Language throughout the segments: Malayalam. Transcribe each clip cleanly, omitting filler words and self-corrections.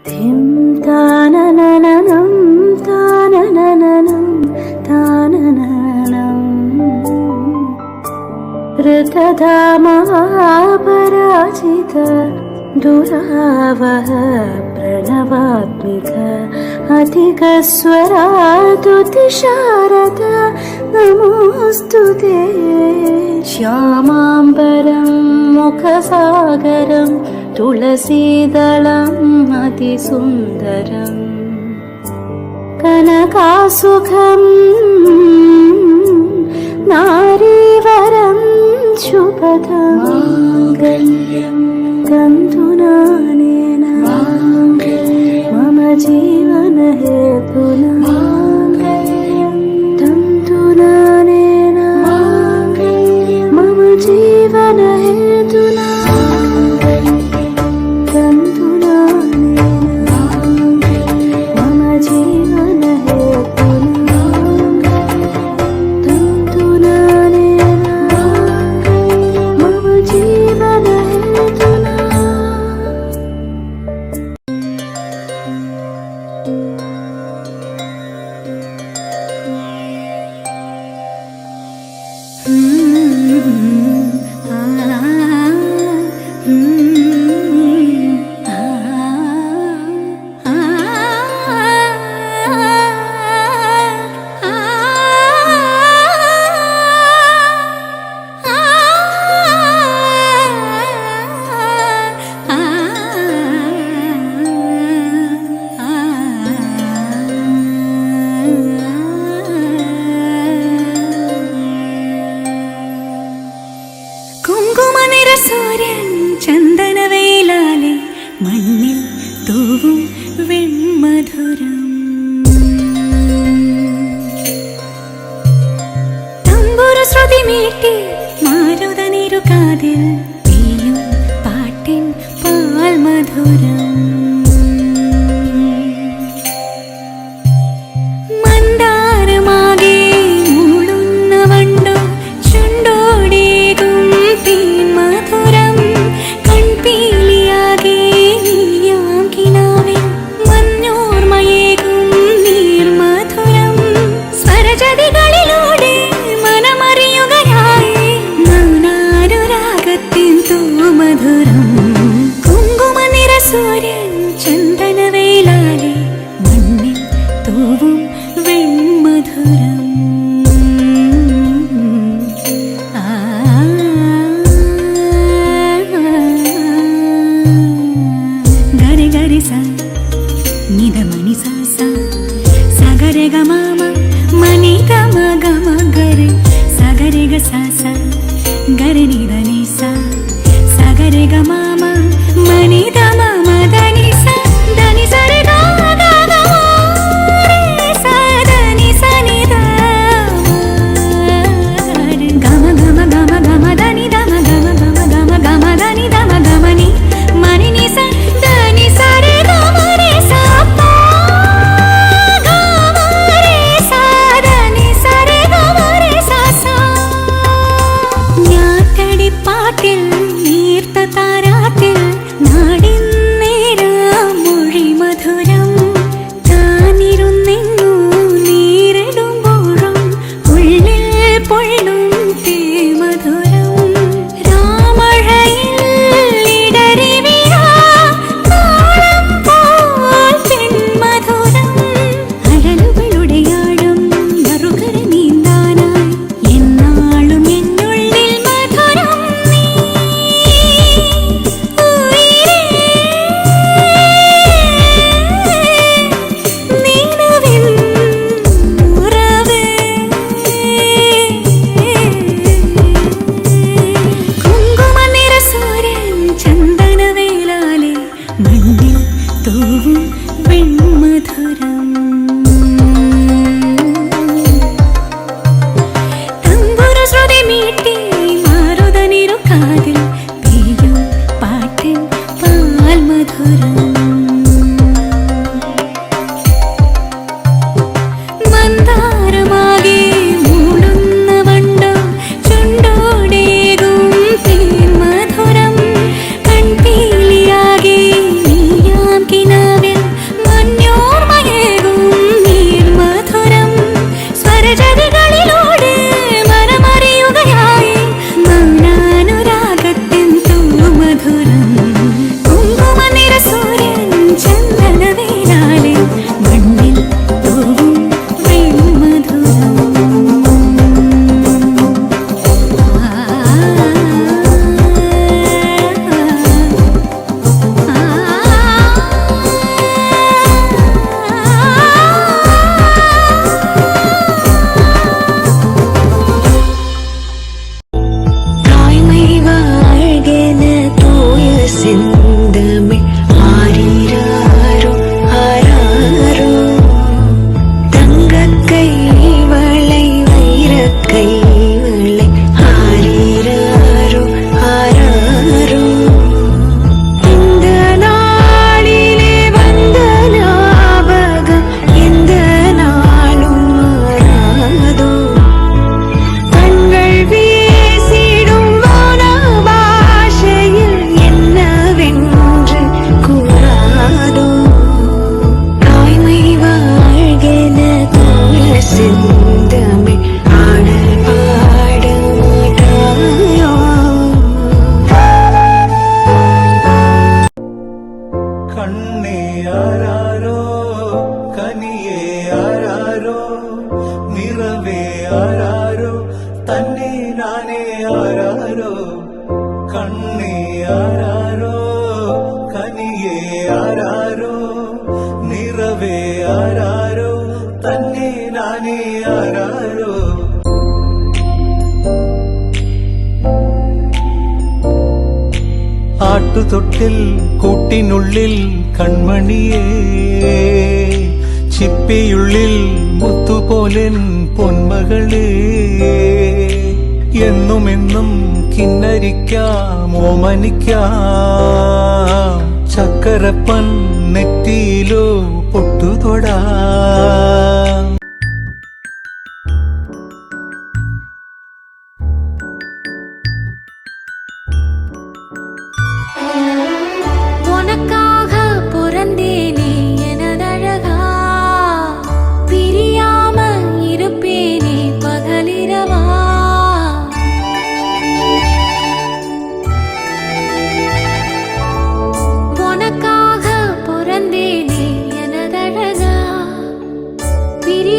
ധിം താനനനനം താനനനനം താനനനം ഋതധാമപരാജിത ദുരാവഹ പ്രണവാത്മിക അധികസ്വരാതുതിശാരദ നമോസ്തുതേ ശ്യാമാംബരം മുഖസാഗരം തുളസീദളം അതിസുന്ദരം കനകാസുഖം നാരീവരം ശുഭദം തന്തുനാനേന മമ ജീവന ഹേതുനാ തന്തുനാനേന മമ ജീവന ഹേതുനാ സൂര്യൻ ചന്ദനവേലാലെ മണ്ണിൽ തൂവും വെൺമധുരം തമ്പുരു ശ്രുതി മീട്ടി മാരുതനിരുകാതിൽ പെയ്യും പാട്ടിൻ പാൽമധുരം സൂര്യൻ ചന്ദനവേലാലെ മണ്ണിൽ തൂവും വെൺമധുരം ഗരി ഗരി സ നിധമണി സ സഗരെ ഗമ മനി ഗമ ഗമ ഗരി സഗരെ ഗ സ ഗരി നിധനി സ സഗരെ ഗമ മനി ദമ മദനി സ ധനി സരി ഗ ഗ ഗ രെ സ ധനി സ നി ധ ഗമ ഗമ ഗമ ഗമ ധനി ധമ ഗമ ഗമ ഗമ ഗമ ധനി ധമ ഗമ നി മനി നി സ ധനി സരി ഗമ രെ സ പ ഗമ രെ സ ധനി സരി ഗമ രെ സ സ ഞാറ്റടി പാട്ടിൽ നീർത്ത താരാട്ടിൽ മൊഴി മധുരം താനിരുന്നെങ്ങു നീരിടുമ്പോഴും ഉള്ളിൽ പൊള്ളും തീ മധുരം രാമഴയിൽ ഇടറി വീഴാം പോൽ പെൺമധുരം അഴലുകളുടെ ആഴം മറുകര നീന്താനായി എന്നാളും എന്നുള്ളിൽ മധുരം നീ കിനാവിൽ கண்ணே ஆராரோ கனியே ஆராரோ நிறவே ஆராரோ தன்னே நானே ஆராரோ கண்ணே ஆராரோ கனியே ஆராரோ நிறவே ஆராரோ தன்னே நானே ஆராரோ ആട്ടുതൊട്ടിൽ കൂട്ടിനുള്ളിൽ കൺമണിയേ ചിപ്പിയുള്ളിൽ മുത്തുപോലെൻ പൊന്മകളേ എന്നുമെന്നും കിന്നരിക്കാം ഓമനിക്കാം ചക്കരപ്പൻ നെറ്റിയിലോ പൊട്ടുതൊടാ உனக்காக பிறந்தேனே எனதழகா பிரியாம இருப்பேனே பகலிரவா உனக்காக பிறந்தேனே எனதழகா பிரி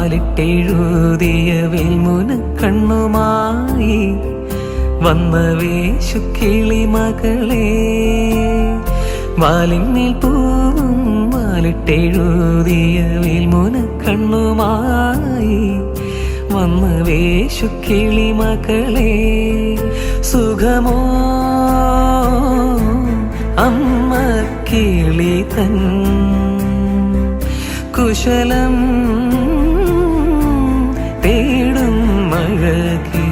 വാലിട്ടെഴുതിയ വെൽമുന കണ്ണുമായി വന്ന വേശുക്കിളി മകളെ വാലിന്മേൽ പൂവും വാലിട്ടെഴുതിയ വെൽമുന കണ്ണുമായി വന്ന വേശുക്കിളി മകളെ സുഖമോ അമ്മ കിളി തൻ കുശലം തേടും മഴകേ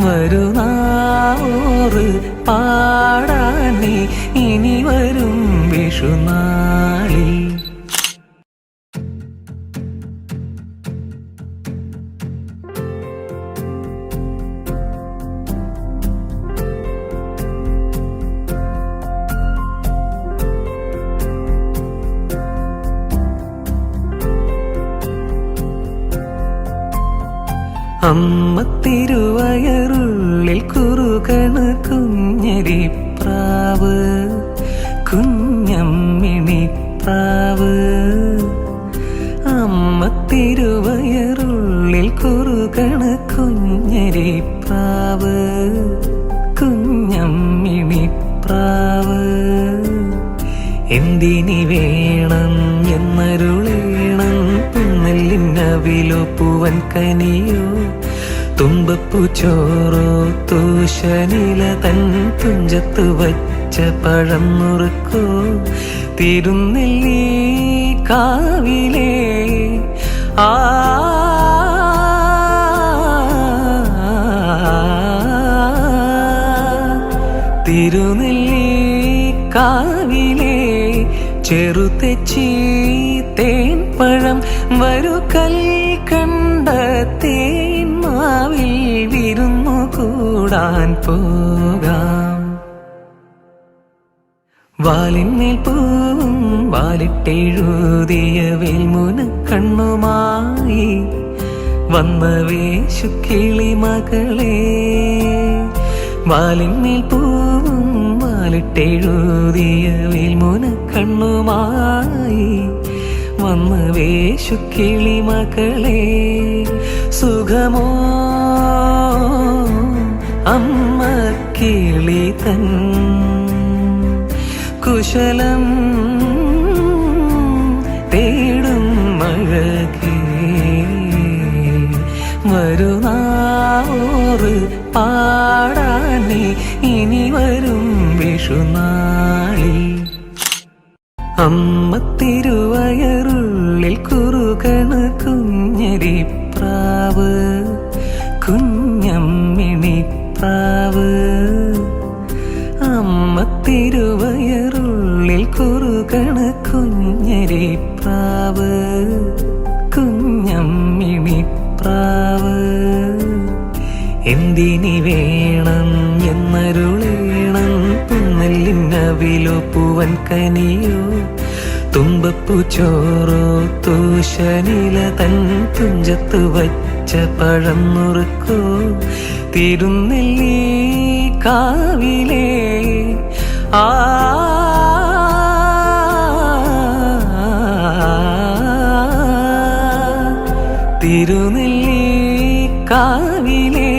വരുന്നാറ് പാടാനേ ഇനി വരും വിഷുനാളിൽ. അമ്മ തിരുവയറുള്ളിൽ കുറുകണ് കുഞ്ഞരിപ്രാവ് കുഞ്ഞമ്മിണിപ്രാവ്. അമ്മ തിരുവയറുള്ളിൽ കുറുകണ് കുഞ്ഞരിപ്രാവ് കുഞ്ഞമ്മിണിപ്രാവ്. എന്തിനി വേണം എന്നരുളേണം പുന്നല്ലിന്നവിലോ പൂവൻ കനിയോ തുമ്പപ്പൂ ചോറോ തൂശനില തൻ തുഞ്ചത്ത് വച്ച പഴം നുറുക്കോ തിരുനെല്ലി കാവിലേ ആ തിരുനെല്ലി കാവിലേ ചെറുതെച്ചി തേൻ പഴം വരു കൽക്കണ്ട തേൻ മാവിൽ വിരുന്നു കൂടാൻ പോകാം. വാലിന്മേൽ പൂവും വാലിട്ടെഴുതിയ വെൽമുന കണ്ണുമായി വന്ന വേശുക്കിളി മകളെ വാലിന്മേൽ പൂവും വാലിട്ടെഴുതിയ വെൽമുന കണ്ണുമായി വന്ന വേശുക്കിളി മകളെ സുഖമോ അമ്മ കിളി തൻ കുശലം തേടും മഴകേ വരുന്നാറ് പാടാനേ ഇനി വരും വിഷുനാളിൽ. അമ്മ തിരുവയറുള്ളിൽ കുറുകണ് കുഞ്ഞരിപ്രാവ് കുഞ്ഞമ്മിണിപ്രാവ്. അമ്മ തിരുവയറുള്ളിൽ കുറുകണ് കുഞ്ഞരിപ്രാവ് കുഞ്ഞമ്മിണിപ്രാവ്. എന്തിനി വേണം എന്നരുളേണം പുന്നല്ലിന്നവിലോ പൂവൻ കനിയോ തുമ്പപ്പൂ ചോറോ തൂശനില തൻ തുഞ്ചത്ത് വച്ച പഴം നുറുക്കോ തിരുനെല്ലി കാവിലേ ആ തിരുനെല്ലി കാവിലേ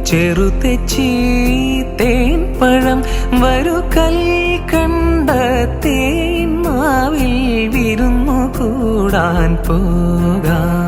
ചെറുതെച്ചി തേൻ പഴം വരു കൽക്കണ്ട തേൻ മാവിൽ വിരുന്നു കൂടാൻ പോകാം.